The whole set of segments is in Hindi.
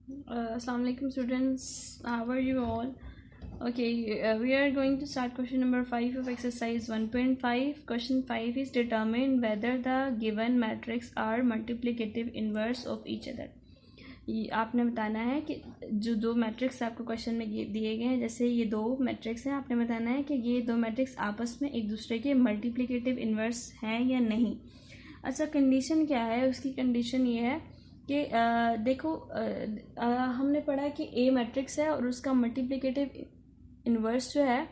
Assalamu alaikum students, how are you all? Okay, we are going to start question number 5 of exercise 1.5. Question 5 is determine whether the given matrix are multiplicative inverse of each other. ये आपने बताना है कि जो दो मैट्रिक्स आपको क्वेश्चन में दिए गए हैं, जैसे ये दो मैट्रिक्स हैं, आपने बताना है कि ये दो मैट्रिक्स आपस में एक दूसरे के मल्टीप्लिकेटिव इन्वर्स हैं या नहीं। अच्छा, कंडीशन क्या है? उसकी कंडीशन ये है कि देखो, हमने पढ़ा कि ए मैट्रिक्स है और उसका मल्टीप्लिकेटिव इन्वर्स जो है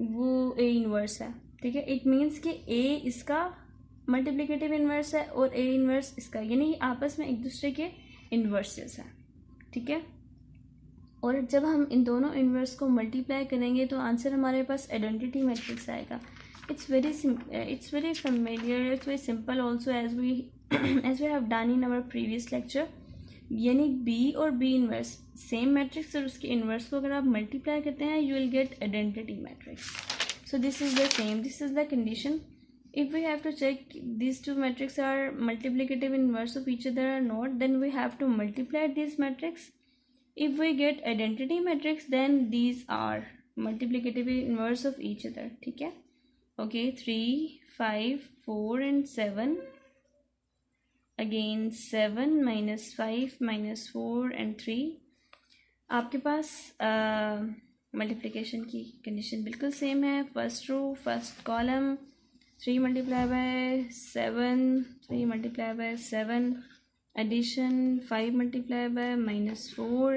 वो ए इन्वर्स है। ठीक है, इट मीन्स कि ए इसका मल्टीप्लिकेटिव इन्वर्स है और ए इन्वर्स इसका, यानी आपस में एक दूसरे के इन्वर्सेस हैं। ठीक है, और जब हम इन दोनों इन्वर्स को मल्टीप्लाई करेंगे तो आंसर हमारे पास आइडेंटिटी मैट्रिक्स आएगा। it's very familiar, it's very simple also, as we have done in our previous lecture। यानी बी और बी इन्वर्स सेम मैट्रिक्स और उसके इन्वर्स को अगर आप मल्टीप्लाई करते हैं you will get identity matrix. So this is the same, this is the condition. if we have to check these two matrices are multiplicative inverse of each other or not, then we have to multiply these matrices. If we get identity matrix, then these are multiplicative inverse of each other। ठीक है, okay, 3 5 4 and 7, again 7 minus 5 minus 4 and 3। आपके पास मल्टीप्लिकेशन की कंडीशन बिल्कुल सेम है। First row first column 3 multiplied by 7, 3 multiplied by 7, addition 5 multiplied by minus 4,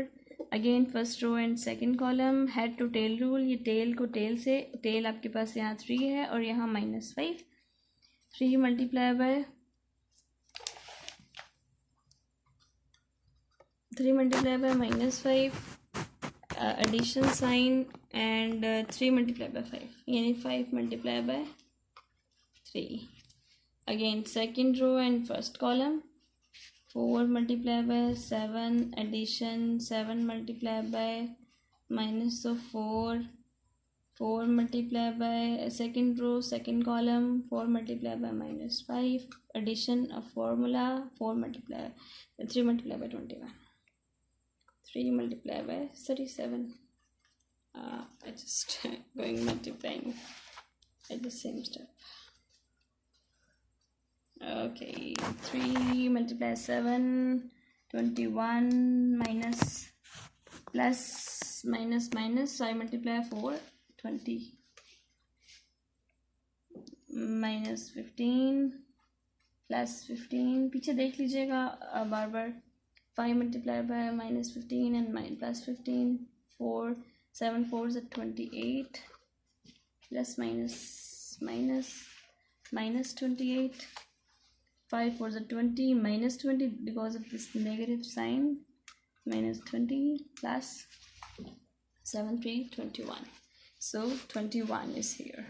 again first row and second column, head to tail rule। ये tail को tail से, tail आपके पास यहाँ 3 है और यहाँ -5, 3 multiplied by -5, addition sign and 3 multiplied by 5, यानी 5 multiplied by 3, again second row and first column, 4 multiplied by 7, addition 7 multiplied by minus of 4, 4 multiplied by second row second column, 4 multiplied by -5, addition of formula 4 multiplied 3 multiplied by 21, 3 multiplied by 37। I just going multiplying at the same step। Okay, 3 multiply 7, 21, minus plus minus minus, so I multiply 4, 20, minus 15 plus 15, पीछे देख लीजिएगा बार बार। 5 multiplied by -15 and plus 15, 4 7 4s are 28, plus minus 28, 5 4s are 20, minus 20 because of this negative sign, minus 20 plus 7 3 21, so 21 is here।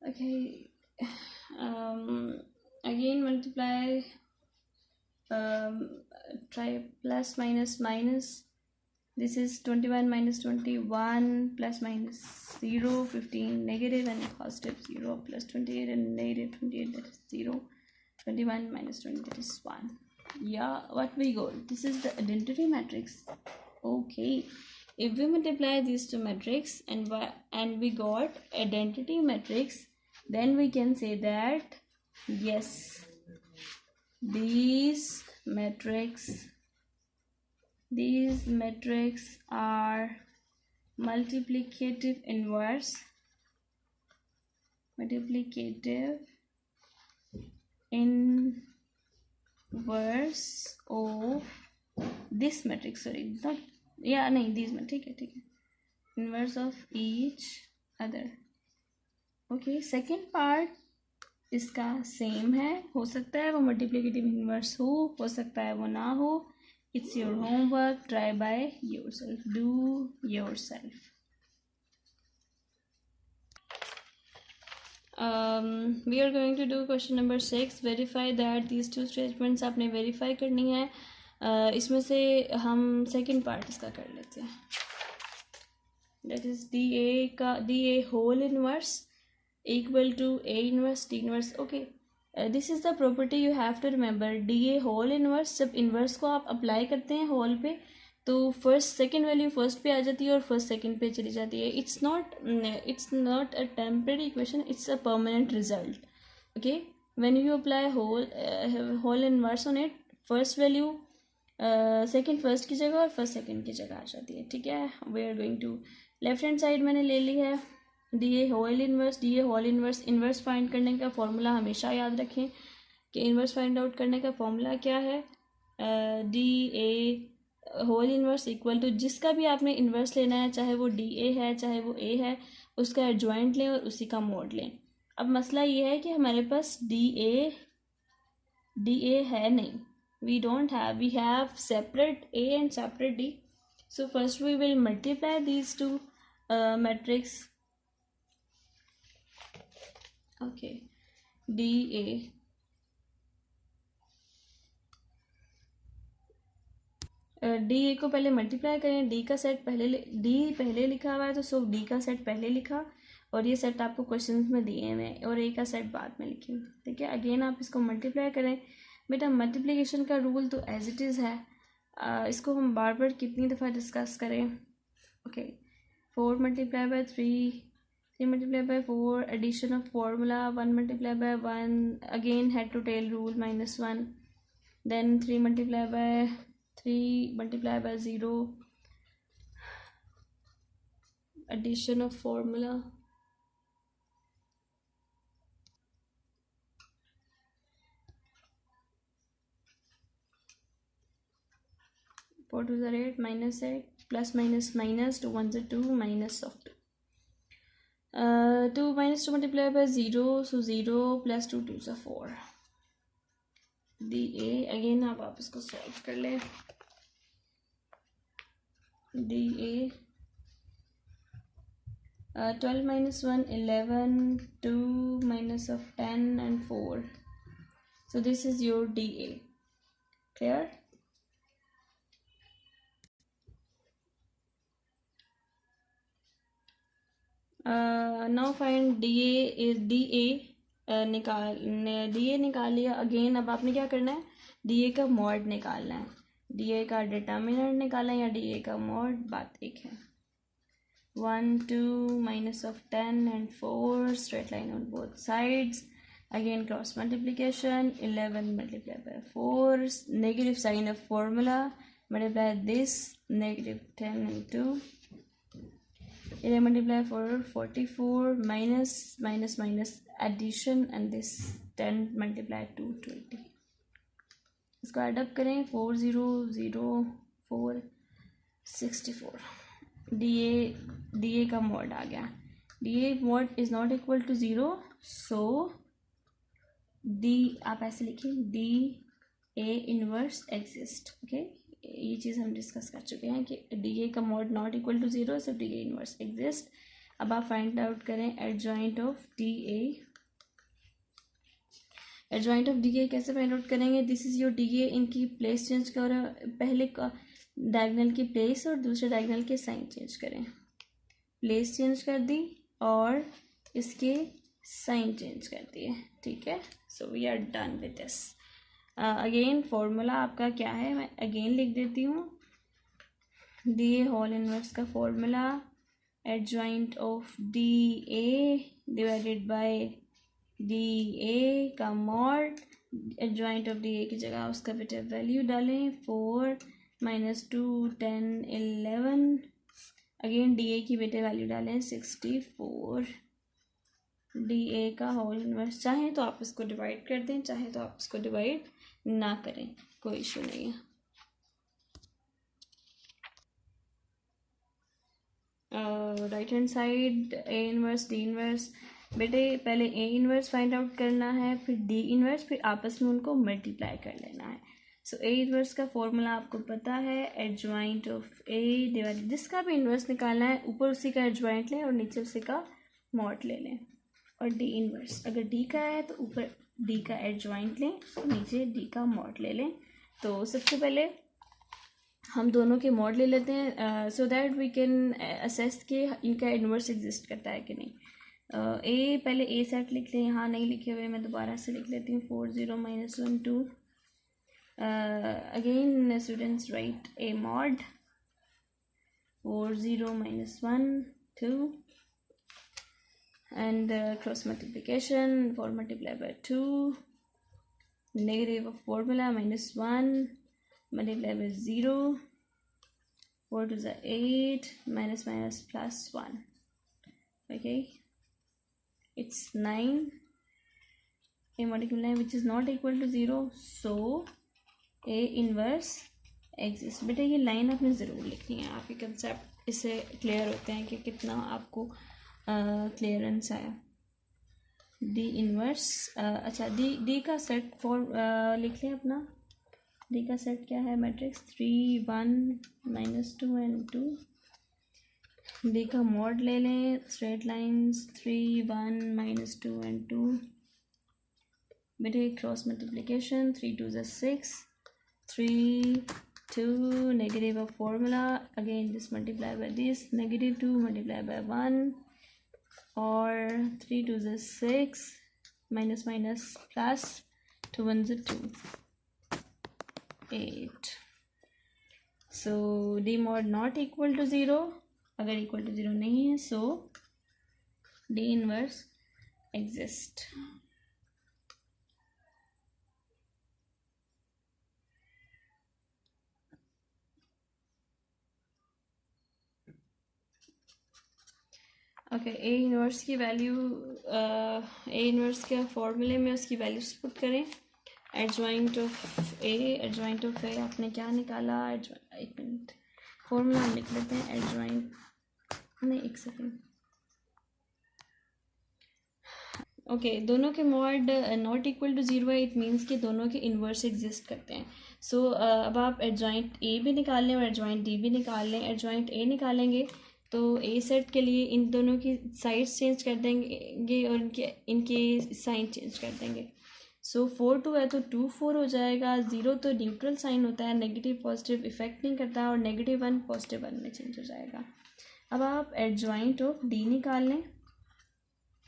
Okay, again multiply, try plus minus minus, this is 21 minus 21 plus minus 0, 15 negative and positive 0, plus 28 and negative 28, that is 0, 21 minus 20, that is 1। yeah, what we got, this is the identity matrix। okay, if we multiply these two matrix and we got identity matrix, then we can say that yes, these matrix are multiplicative inverse of this matrix, sorry, not, yeah, नहीं, these ठीक है, inverse of each other। okay, second part इसका सेम है, हो सकता है वो मल्टीप्लिकेटिव इन्वर्स हो सकता है वो ना हो। It's your homework, try by yourself, do yourself. We are going to do question number 6। Verify that these two statements आपने वेरीफाई करनी है। इसमें से हम सेकेंड पार्ट इसका कर लेते हैं, that is D A whole inverse equal to A inverse D inverse. Okay, this is the property you have to remember, D A whole inverse. जब इन्वर्स को आप अप्लाई करते हैं होल पे तो फर्स्ट सेकंड वैल्यू फर्स्ट पे आ जाती है और फर्स्ट सेकंड पे चली जाती है। It's not a temporary equation, it's a permanent result. Okay, when you apply whole inverse on it, first value second first की जगह और फर्स्ट सेकंड की जगह आ जाती है। ठीक है, we are going to left hand side मैंने ले ली है D A whole inverse. D A whole inverse, inverse find करने का फॉर्मूला हमेशा याद रखें कि इन्वर्स फाइंड आउट करने का फॉर्मूला क्या है। D A whole inverse equal to, जिसका भी आपने इन्वर्स लेना है, चाहे वो डी ए है चाहे वो ए है, उसका एडजॉइंट लें और उसी का मोड लें। अब मसला ये है कि हमारे पास डी ए है नहीं, we don't have, we have separate a and separate d. So first we will multiply these two matrix. Okay, da D A को पहले मल्टीप्लाई करें। डी का सेट डी पहले लिखा हुआ है तो सो डी का सेट पहले लिखा और ये सेट आपको क्वेश्चंस में दिए हुए हैं और ए का सेट बाद में लिखी। ठीक है, अगेन आप इसको मल्टीप्लाई करें। बेटा मल्टीप्लिकेशन का रूल तो एज इट इज़ है, इसको हम बार बार कितनी दफ़ा डिस्कस करें। Okay, 4 multiply by 3 multiply by 4, addition of formula 1 multiply by 1, again head to tail rule -1, then 3 multiply by 3 multiply by 0, addition of formula, four two ज़र 8, -8, प्लस माइनस माइनस, 2 1 ज़र 2, minus of 2, 2 minus 2 multiplied by 0, so 0 plus 2 2 ज़र 4। डी ए अगेन आप इसको सॉल्व कर लें। D A 12 minus 1 11, 2 minus of 10 and 4, so this is your DA. Clear? Now find DA is DA निकाल लिया। अगेन अब आपने क्या करना है, DA का मॉड निकालना है। DA का डिटर्मिनेंट निकालें या DA का मॉड, बात एक है। 1 2 minus of 10 and 4, straight line on both sides, again cross multiplication, 11 multiplied by 4, negative sign of formula, multiply this, negative 10 and 2, 11 multiplied 4 44, minus minus minus addition, and this 10 multiplied 2 20। इसको एडअप करें, 4 0 0 4 64। डी ए का मॉड आ गया। D A mod is not equal to 0, so D आप ऐसे लिखिए, D A inverse exist. Okay, ये चीज़ हम डिस्कस कर चुके हैं कि डी ए का mod not equal to 0, so D A inverse exist. अब आप फाइंड आउट करें adjoint of D A. Adjoint of D A कैसे फाइंड आउट करेंगे, this is your D A, इनकी प्लेस चेंज करो, पहले का डायगोनल की प्लेस और दूसरे डायगोनल के साइन चेंज करें। प्लेस चेंज कर दी और इसके साइन चेंज कर दिए। ठीक है, so we are done with this. Again formula आपका क्या है, मैं अगेन लिख देती हूँ। डी ए होल इनवर्स का formula, adjoint of D A divided by D A का mod, adjoint of D A की जगह उसका बेटा वैल्यू डालें, 4 -2 10 11, अगेन डी ए की बेटे वैल्यू डालें 64। डी ए का होल इनवर्स, चाहें तो आप इसको डिवाइड कर दें, चाहें तो आप इसको डिवाइड ना करें, कोई इशू नहीं है। राइट हैंड साइड ए इनवर्स डी इनवर्स, बेटे पहले ए इनवर्स फाइंड आउट करना है, फिर डी इनवर्स, फिर आपस में उनको मल्टीप्लाई कर लेना है। सो ए इनवर्स का फॉर्मूला आपको पता है, एडजॉइंट ऑफ ए डिवाइड, जिसका भी इनवर्स निकालना है ऊपर उसी का एडजॉइंट लें और नीचे उसी का मॉड ले लें। और डी इनवर्स, अगर डी का है तो ऊपर डी का एडजॉइंट लें और नीचे डी का मॉड ले लें। तो सबसे पहले हम दोनों के मॉड ले लेते हैं, so that we can assess कि इनका इनवर्स एग्जिस्ट करता है कि नहीं। ए पहले ए सेट लिख लें, यहाँ नहीं लिखे हुए, मैं दोबारा से लिख लेती हूँ 4 0 - 1 2. Again students write a mod 4 0 - 1 2, and cross multiplication 4 multiplied by 2, negative of formula -1 multiplied by 0, 4 to the 8, minus minus plus 1. Okay, it's 9. A molecule line which is not equal to 0, so A inverse exists. बेटा ये लाइन आपने ज़रूर लिखनी है, आपके कंसेप्ट इससे क्लियर होते हैं कि कितना आपको क्लियरेंस आया. डी इनवर्स, अच्छा डी का सेट फॉर लिख लें अपना. डी का सेट क्या है? Matrix 3 1 -2 and 2. डी का मॉड ले लें, स्ट्रेट लाइंस 3 1 -2 and 2. बेटे cross multiplication 3 2 is 6, 3 2, negative of formula, again this multiply by this, -2 multiplied by 1, or 3 2 is 6, minus minus plus 2 1 is 2, 8. So d mod not equal to 0. अगर equal to 0 नहीं है, so d inverse exist. Okay, A inverse की वैल्यू, ए इनवर्स के फॉर्मूले में उसकी वैल्यूज पुट करें. एडजॉइंट ऑफ ए आपने क्या निकाला? एक मिनट, फॉर्मूला हम लिख लेते हैं. एडजॉइंट नहीं, एक सेकेंड. ओके, दोनों के मॉड नॉट इक्वल टू 0 है. इट मीन्स कि दोनों के इन्वर्स एग्जिस्ट करते हैं. सो अब आप एडजॉइंट ए भी निकाल लें और एडजॉइंट डी भी निकाल लें. एडजॉइंट ए निकालेंगे तो ए सेट के लिए इन दोनों की साइड्स चेंज कर देंगे और इनके साइन चेंज कर देंगे. सो 4 2 है तो 2 4 हो जाएगा. 0 तो न्यूट्रल साइन होता है, नेगेटिव पॉजिटिव इफेक्ट नहीं करता, और -1 +1 में चेंज हो जाएगा. अब आप एडजॉइंट ऑफ डी निकाल लें.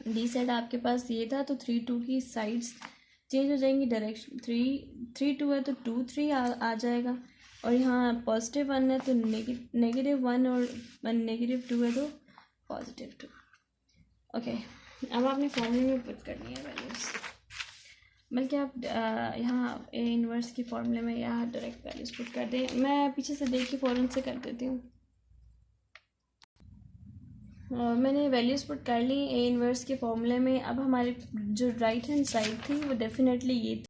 डी सेट आपके पास ये था, तो 3 2 की साइड्स चेंज हो जाएंगी. डायरेक्शन 3 2 है तो 2 3 आ जाएगा, और यहाँ +1 है तो -1, और -2 है तो +2. ओके, अब आपने फॉर्मूले में पुट करनी है वैल्यूज़. बल्कि आप यहाँ ए इनवर्स की फॉर्मूले में यहाँ डायरेक्ट वैल्यूज़ पुट कर दें. मैं पीछे से देख के फ़ौरन से कर देती हूँ. मैंने वैल्यूज़ पुट कर ली ए इनवर्स के फॉर्मूले में. अब हमारे जो राइट हैंड साइड थी वो डेफिनेटली ये थी.